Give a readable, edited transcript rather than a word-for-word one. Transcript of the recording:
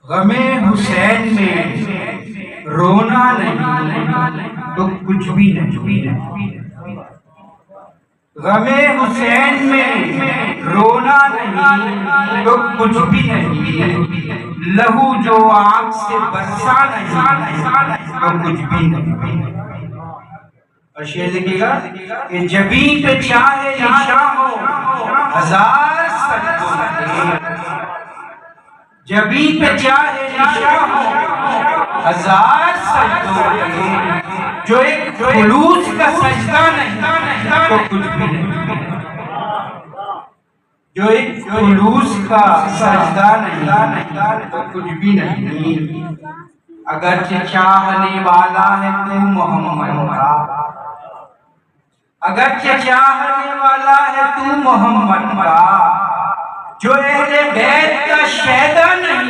غم حسین میں رونا نہیں تو کچھ بھی نہیں، غم حسین میں رونا نہیں تو کچھ بھی نہیں، لہو جو آنکھ سے برسا نہیں تو کچھ بھی نہیں۔ اور شعر دیکھیے گا کہ جبیں پہ چاہے نشاں ہو ہزار سجدوں لگے، جبیں پہ چاہے نشاں ہو ہزار سجدوں لگے، جو ایک خلوص کا سجدہ نہیں تو کچھ بھی نہیں، جو ایک خلوص کا سجدہ نہیں تو کچھ بھی نہیں۔ اگرچہ چاہنے والا ہے تو محمد کا، اگرچہ چاہنے والا ہے تو محمد کا، جو اہل بیت کا شیدا نہیں